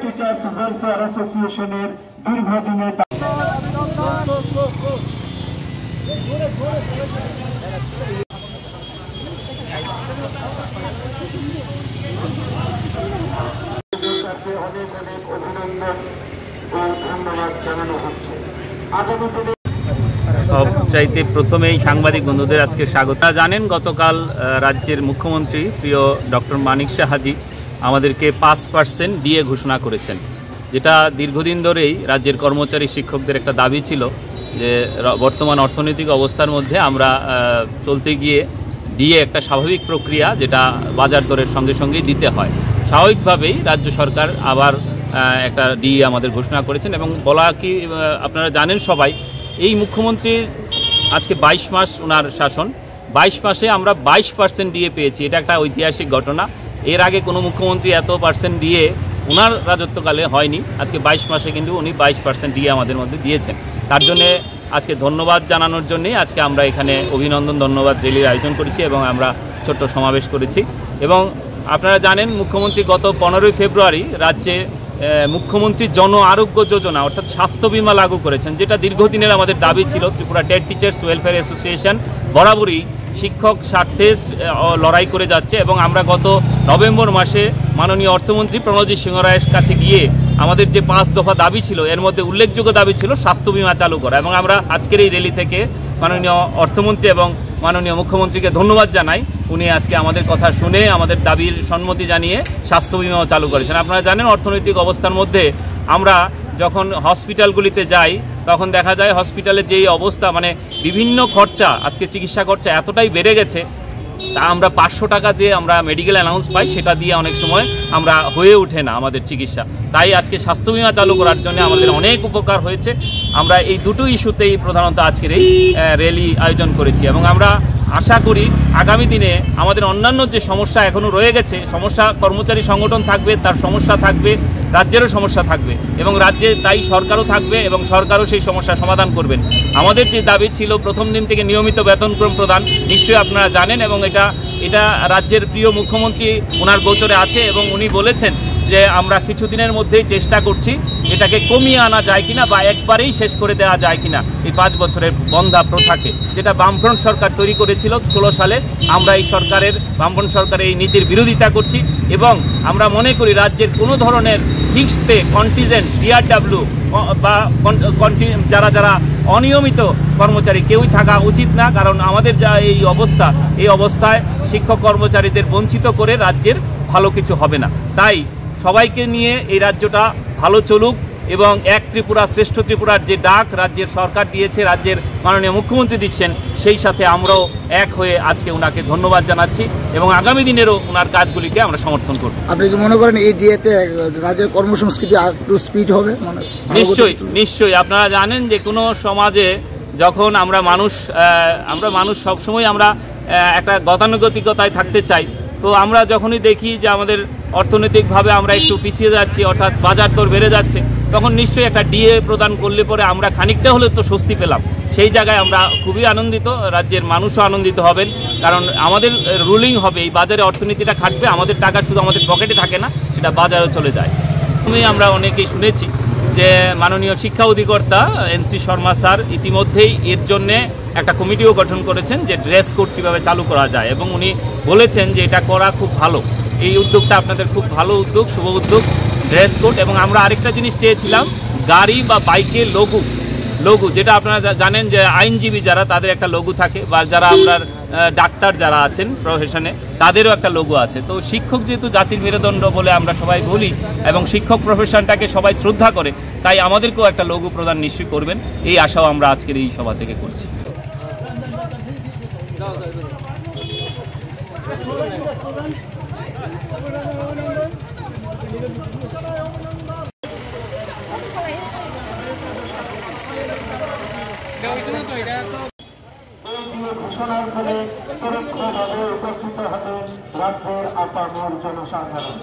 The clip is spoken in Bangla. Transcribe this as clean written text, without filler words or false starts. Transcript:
টিচার্স ওয়েলফেয়ার অ্যাসোসিয়েশনের দীর্ঘদিনের অনেক অনেক অভিনন্দন ও ধন্যবাদ জানানো হচ্ছে। আগামী দিনে চাইতে প্রথমেই সাংবাদিক বন্ধুদের আজকে স্বাগত। জানেন গতকাল রাজ্যের মুখ্যমন্ত্রী প্রিয় ডক্টর মানিক সাহাজি আমাদেরকে 5% ডিএ ঘোষণা করেছেন, যেটা দীর্ঘদিন ধরেই রাজ্যের কর্মচারী শিক্ষকদের একটা দাবি ছিল যে বর্তমান অর্থনৈতিক অবস্থার মধ্যে আমরা চলতে গিয়ে ডিএ একটা স্বাভাবিক প্রক্রিয়া, যেটা বাজার দরের সঙ্গে সঙ্গেই দিতে হয়। স্বাভাবিকভাবেই রাজ্য সরকার আবার একটা ডিএ আমাদের ঘোষণা করেছেন এবং বলা কি আপনারা জানেন সবাই, এই মুখ্যমন্ত্রীর আজকে 22 মাস ওনার শাসন, 22 মাসে আমরা 22% ডিএ পেয়েছি। এটা একটা ঐতিহাসিক ঘটনা। এর আগে কোনো মুখ্যমন্ত্রী এত % ডিএ ওনার রাজত্বকালে হয়নি। আজকে 22 মাসে কিন্তু উনি 22% ডিএ আমাদের মধ্যে দিয়েছেন। তার জন্যে আজকে ধন্যবাদ জানানোর জন্যেই আজকে আমরা এখানে অভিনন্দন ধন্যবাদ র্যালির আয়োজন করেছি এবং আমরা ছোট্ট সমাবেশ করেছি। এবং আপনারা জানেন মুখ্যমন্ত্রী গত 15 ফেব্রুয়ারি রাজ্যে মুখ্যমন্ত্রী জন আরোগ্য যোজনা অর্থাৎ স্বাস্থ্য বিমা লাগু করেছেন, যেটা দীর্ঘদিনের আমাদের দাবি ছিল। Tripura TET teachers welfare association বরাবরই শিক্ষক স্বার্থে লড়াই করে যাচ্ছে এবং আমরা গত নভেম্বর মাসে মাননীয় অর্থমন্ত্রী প্রণজিৎ সিংহ রায়ের কাছে গিয়ে আমাদের যে 5 দফা দাবি ছিল, এর মধ্যে উল্লেখযোগ্য দাবি ছিল স্বাস্থ্য বিমা চালু করা। এবং আমরা আজকের এই র্যালি থেকে মাননীয় অর্থমন্ত্রী এবং মাননীয় মুখ্যমন্ত্রীকে ধন্যবাদ জানাই। উনি আজকে আমাদের কথা শুনে আমাদের দাবির সম্মতি জানিয়ে স্বাস্থ্য বিমাও চালু করেছেন। আপনারা জানেন অর্থনৈতিক অবস্থার মধ্যে আমরা যখন হসপিটালগুলিতে যাই তখন দেখা যায় হসপিটালে যেই অবস্থা, মানে বিভিন্ন খরচা, আজকে চিকিৎসা খরচা এতটাই বেড়ে গেছে, তা আমরা 500 টাকা যে আমরা মেডিকেল অ্যালাউন্স পাই সেটা দিয়ে অনেক সময় আমরা হয়ে ওঠে না আমাদের চিকিৎসা। তাই আজকে স্বাস্থ্য বিমা চালু করার জন্য আমাদের অনেক উপকার হয়েছে। আমরা এই দুটো ইস্যুতেই প্রধানত আজকের এই র্যালি আয়োজন করেছি এবং আমরা আশা করি আগামী দিনে আমাদের অন্যান্য যে সমস্যা এখনও রয়ে গেছে, সমস্যা কর্মচারী সংগঠন থাকবে, তার সমস্যা থাকবে, রাজ্যেরও সমস্যা থাকবে এবং রাজ্যে তাই সরকারও থাকবে এবং সরকারও সেই সমস্যার সমাধান করবেন। আমাদের যে দাবি ছিল প্রথম দিন থেকে নিয়মিত বেতনক্রম প্রদান, নিশ্চয়ই আপনারা জানেন এবং এটা রাজ্যের প্রিয় মুখ্যমন্ত্রী ওনার গোচরে আছে এবং উনি বলেছেন যে আমরা কিছুদিনের মধ্যেই চেষ্টা করছি এটাকে কমিয়ে আনা যায় কিনা বা একবারেই শেষ করে দেওয়া যায় কিনা এই 5 বছরের বন্ধা প্রথাকে, যেটা বামফ্রন্ট সরকার তৈরি করেছিল 16 সালে। আমরা এই সরকারের বামফ্রন্ট সরকারের এই নীতির বিরোধিতা করছি এবং আমরা মনে করি রাজ্যের কোনো ধরনের ফিক্সড পে, কন্টিজেন্ট, ডিআরডব্লিউ বা যারা অনিয়মিত কর্মচারী কেউই থাকা উচিত না। কারণ আমাদের যা এই অবস্থায় শিক্ষক কর্মচারীদের বঞ্চিত করে রাজ্যের ভালো কিছু হবে না। তাই সবাইকে নিয়ে এই রাজ্যটা ভালো চলুক এবং এক ত্রিপুরা শ্রেষ্ঠ ত্রিপুরার যে ডাক রাজ্যের সরকার দিয়েছে, রাজ্যের মাননীয় মুখ্যমন্ত্রী দিচ্ছেন, সেই সাথে আমরাও এক হয়ে আজকে ওনাকে ধন্যবাদ জানাচ্ছি এবং আগামী দিনেরও ওনার কাজগুলিকে আমরা সমর্থন করব। আপনি কি মনে করেন এই ডিএতে রাজ্যের কর্মসংস্কৃতি আর একটু স্পিড হবে? নিশ্চয়ই আপনারা জানেন যে কোনো সমাজে যখন আমরা মানুষ সবসময় আমরা একটা গতানুগতিকতায় থাকতে চাই। তো আমরা যখনই দেখি যে আমাদের অর্থনৈতিকভাবে আমরা একটু পিছিয়ে যাচ্ছি, অর্থাৎ বাজার দর বেড়ে যাচ্ছে, তখন নিশ্চয়ই একটা ডিএ প্রদান করলে পরে আমরা খানিকটা হলেও তো স্বস্তি পেলাম। সেই জায়গায় আমরা খুবই আনন্দিত, রাজ্যের মানুষও আনন্দিত হবেন, কারণ আমাদের রুলিং হবে, এই বাজারে অর্থনীতিটা খাটবে, আমাদের টাকা শুধু আমাদের পকেটে থাকে না, এটা বাজারেও চলে যায়। আমরা অনেকেই শুনেছি যে মাননীয় শিক্ষা অধিকর্তা এনসি শর্মা স্যার ইতিমধ্যেই এর জন্যে একটা কমিটিও গঠন করেছেন যে ড্রেস কোড কীভাবে চালু করা যায় এবং উনি বলেছেন যে এটা করা খুব ভালো। এই উদ্যোগটা আপনাদের খুব ভালো উদ্যোগ, শুভ উদ্যোগ, ড্রেস কোড। এবং আমরা আরেকটা জিনিস চেয়েছিলাম, গাড়ি বা বাইকে লঘু, যেটা আপনারা জানেন যে আইনজীবী যারা তাদের একটা লঘু থাকে বা যারা আপনার ডাক্তার যারা আছেন প্রফেশনে তাদেরও একটা লঘু আছে। তো শিক্ষক যেহেতু জাতির মেরুদণ্ড বলে আমরা সবাই বলি এবং শিক্ষক প্রফেশনটাকে সবাই শ্রদ্ধা করে, তাই আমাদেরকেও একটা লঘু প্রদান নিশ্চয়ই করবেন, এই আশাও আমরা আজকের এই সভা থেকে করছি। ঘোষণার ফলে সুরক্ষিতভাবে উপস্থিত হবে রাজ্যের আপামর জনসাধারণ।